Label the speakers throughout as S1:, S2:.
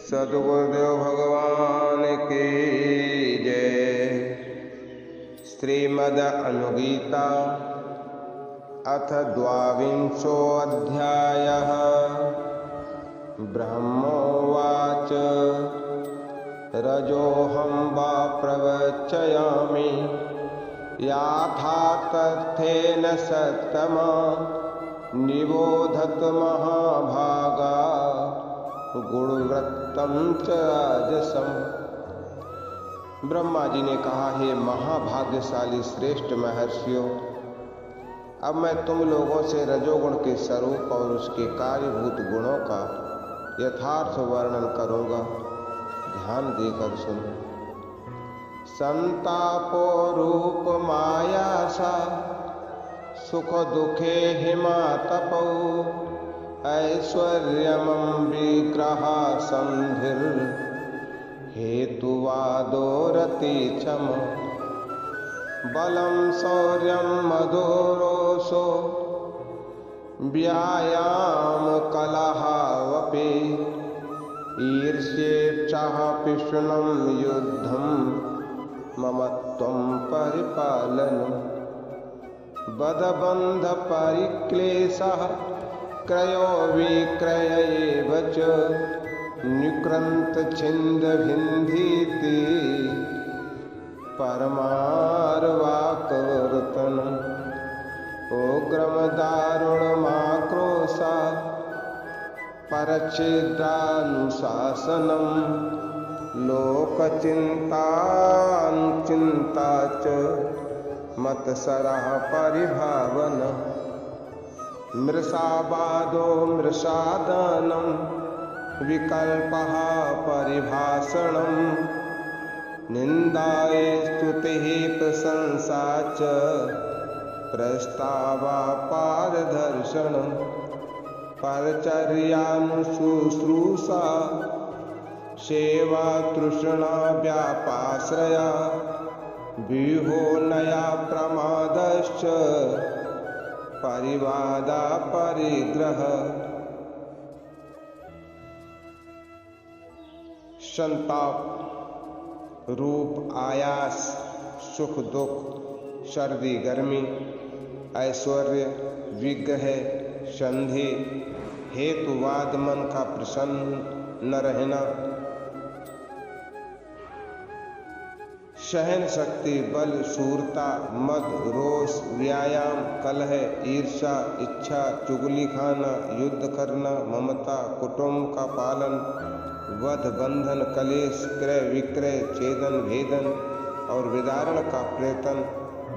S1: सद्गुरुदेव भगवान की जय। श्रीमद् अनुगीता अथ द्वाविंशो अध्यायः। ब्रह्मोवाच रजोऽहं वा प्रवचयामि याथा तथ्येन सत्तमा निबोधत महाभागा गुणवृत्तं च राजसम्। ब्रह्मा जी ने कहा, हे महाभाग्यशाली श्रेष्ठ महर्षियों, अब मैं तुम लोगों से रजोगुण के स्वरूप और उसके कार्यभूत गुणों का यथार्थ वर्णन करूंगा। ध्यान देकर सुनो। संतापो रूप माया सा सुख दुखे हिमातपौ ऐश्वर्यमं विग्रह संधिर हेतुवादो रतिक्षम बलं शौर्यं मधुरोषो व्यायाम कलहावपि ईर्ष्येच्छः पिशुनं युद्धं ममत्वं परिपालनम् बद्धबन्ध परिक्लेशः क्रयो विक्रयैव च निकृन्त छिन्द भिन्धीति परमार्वाकवर्तनम् उग्रम दारुणमाक्रोशा परच्छिद्रानुशासनम् लोकचिन्तानुचिन्ता च मत्सरः परिभावन मृषावादो मृषादानं विकल्पः परिभाषणम् निन्दाये स्तुतिः प्रशंसा च प्रस्तावापारदर्शनम् परचर्यानुशुश्रूषा सेवा तृष्णा व्यापाश्रया व्यूहो नया प्रमादश्च परिवादा परिग्रह। संताप रूप आयास सुख दुख सर्दी गर्मी ऐश्वर्य विग्रह संधि हेतुवाद मन का प्रसन्न न रहना सहन शक्ति बल शूरता मद रोष व्यायाम कलह ईर्षा इच्छा चुगली खाना युद्ध करना ममता कुटुंब का पालन वध बंधन कलेश क्रय विक्रय छेदन भेदन और विदारण का प्रयत्न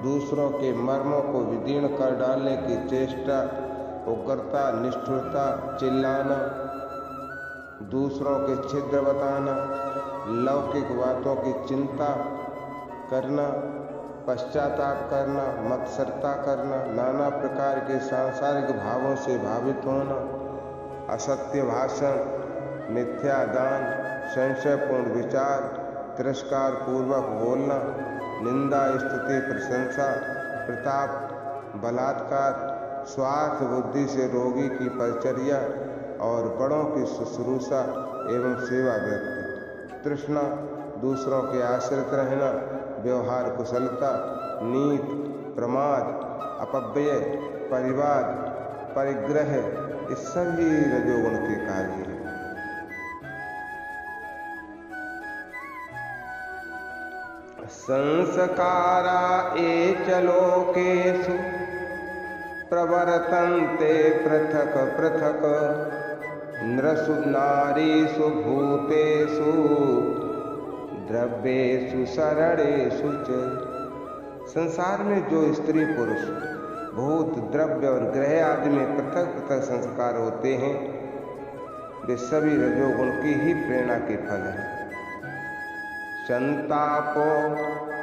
S1: दूसरों के मर्मों को विदीर्ण कर डालने की चेष्टा उग्रता निष्ठुरता चिल्लाना दूसरों के छिद्र बताना लौकिक बातों की चिंता करना पश्चाताप करना मत्सरता करना नाना प्रकार के सांसारिक भावों से भावित होना असत्य भाषण मिथ्या दान संशयपूर्ण विचार तिरस्कार पूर्वक बोलना निंदा स्तुति प्रशंसा प्रताप बलात्कार स्वार्थ बुद्धि से रोगी की परिचर्या और बड़ों की शुश्रूषा एवं सेवा व्यक्ति तृष्णा दूसरों के आश्रित रहना व्यवहार कुशलता नीति प्रमाद अपव्यय परिवाद परिग्रह ये सभी रजोगुण के कार्य हैं। संस्कारा एच लोकेषु प्रवर्तन्ते पृथक पृथक नृषु नारीषु भूतेषु द्रव्येषु शरणेषु च। संसार में जो स्त्री पुरुष भूत द्रव्य और ग्रह आदि में पृथक पृथक संस्कार होते हैं वे सभी रजोगुण की ही प्रेरणा के फल हैं। संतापो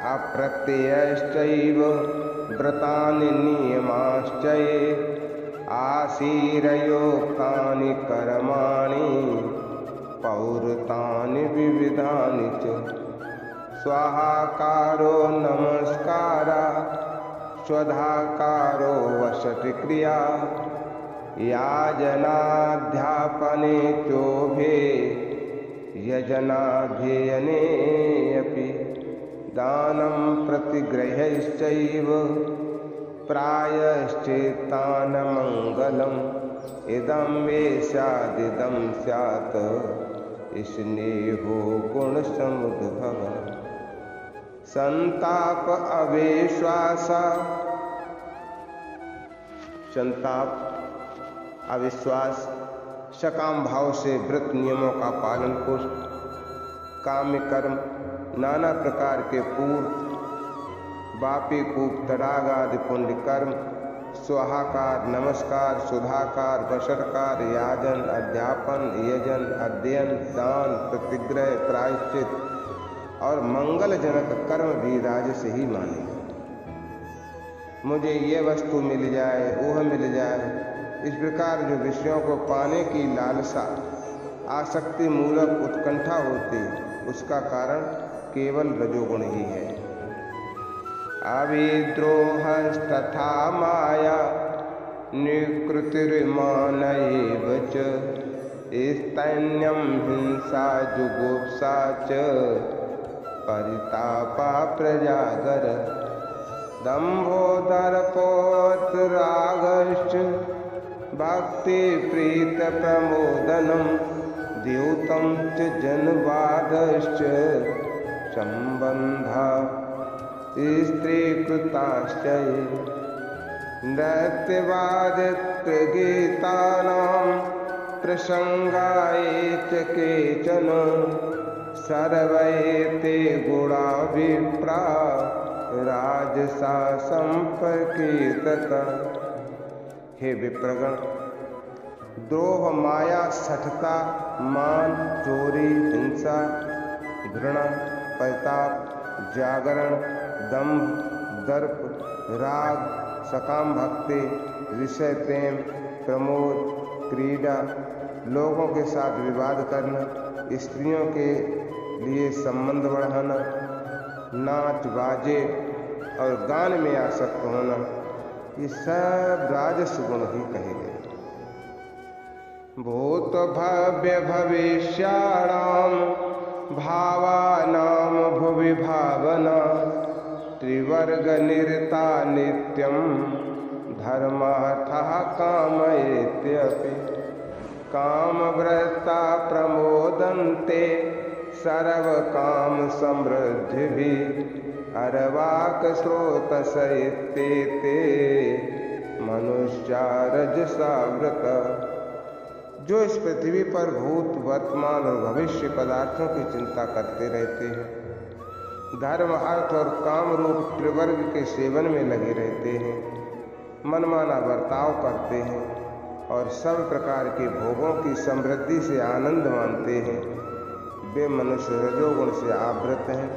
S1: अप्रत्ययश्चैव व्रतानि नियमाश्चये आशीरयोक्तानि कर्माणि पौरतानि विविधानि च स्वाहाकारो नमस्कारा स्वधाकारो वसतिक्रिया याजनाध्यापने चोभे यजनाध्ययने अपि दानं प्रतिगृह्यश्चैव प्रायश्चित्तानमङ्गलम् इदं मे स्यादिदं स्यात् स्नेहो गुणसमुद्भव संताप अविश्वासा संताप अविश्वास सकाम भाव से व्रत नियमों का पालन पोषण काम्य कर्म नाना प्रकार के पूर्व बापी कूप तड़ाग आदि पुण्य कर्म स्वाहाकार नमस्कार सुधाकार वशरकार याजन अध्यापन यजन अध्ययन दान प्रतिग्रह प्रायश्चित और मंगलजनक कर्म भी राजस ही माने। मुझे ये वस्तु मिल जाए वह मिल जाए इस प्रकार जो विषयों को पाने की लालसा आसक्ति मूलक उत्कंठा होती उसका कारण केवल रजोगुण ही है। अविद्रोहस्तथा माया निकृतिर्मान एव च स्तैन्यं हिंसा जुगुप्सा च परितापा प्रजागर दम्भो दर्पोत्तरागश्च भक्ति प्रीत प्रमोदनं द्यूतं च जनवादश्च संबंधा स्त्रीकृताश्च नृत्यवादित्रगीतानां प्रसंगाये च केचन सर्वैते गुणा विप्रा राजसा संपर्कितता। हे विप्रगण द्रोह माया सठता मान चोरी हिंसा घृणा परिताप जागरण दंभ दर्प राग सकाम भक्ति विषय प्रेम प्रमोद क्रीड़ा लोगों के साथ विवाद करना स्त्रियों के लिए संबंध बढ़ाना नाच बाजे और गान में आसक्त होना ये सब राजस गुण ही कहे गए। भूत भव्य भविष्याणाम भावानाम भुवि भावना त्रिवर्ग निरता नित्यं धर्मार्थः कामयेत्यपि कामवृत्ता प्रमोदन्ते सर्व काम समृद्धिभिः अरवाक स्रोतसैत्येते मनुष्या रजसा व्रता। जो इस पृथ्वी पर भूत वर्तमान और भविष्य पदार्थों की चिंता करते रहते हैं धर्म अर्थ और काम रूप त्रिवर्ग के सेवन में लगे रहते हैं मनमाना बर्ताव करते हैं और सब प्रकार के भोगों की समृद्धि से आनंद मानते हैं वे मनुष्य रजोगुण से आवृत हैं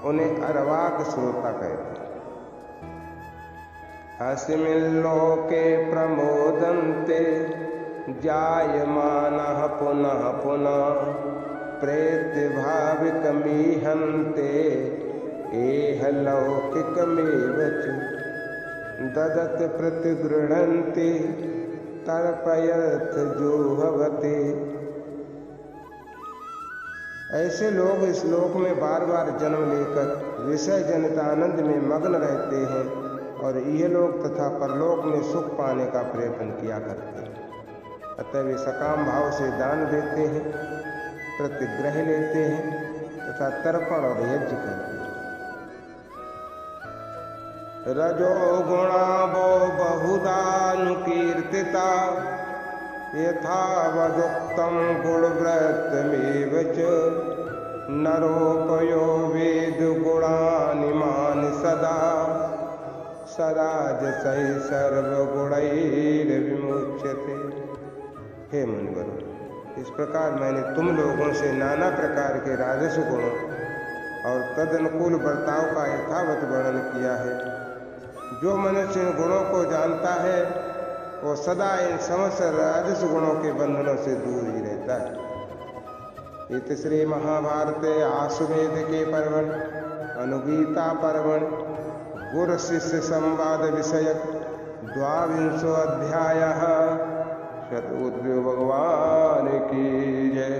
S1: उन्हें अरवाक श्रोता कहते हैं। अस्मिल्लोके प्रमोदन्ते जायमानः पुनः पुनः प्रेत्यभाविकमीहन्ते एह लौकिकमेव च ददत प्रतिगृह्णन्ति तर्पयथ जुहवते। ऐसे लोग इस लोक में बार बार जन्म लेकर विषय जनित आनंद में मग्न रहते हैं और यह लोग तथा परलोक में सुख पाने का प्रयत्न किया करते हैं। अतः वे सकाम भाव से दान देते हैं प्रतिग्रह लेते हैं तथा तर्पण और यज्ञ करते हैं। रजो गुणा वो बहुधानुकीर्तिता यथावदुक्तं गुणव्रतमेव च नरोपयो वेद गुणानिमानि सदा सराजसै सर्वगुणैर्विमुच्यते। हे मुनिवर इस प्रकार मैंने तुम लोगों से नाना प्रकार के राजस गुणों और तदनुकूल बर्ताव का यथावत वर्णन किया है। जो मनुष्य इन गुणों को जानता है वो सदा इन समस्त राजस गुणों के बंधनों से दूर ही रहता है। इत श्री महाभारते आश्वेध के पर्वण अनुगीता पर्वण गुरु शिष्य संवाद विषयक 22वां अध्याय। सद्गुरु भगवान की जय।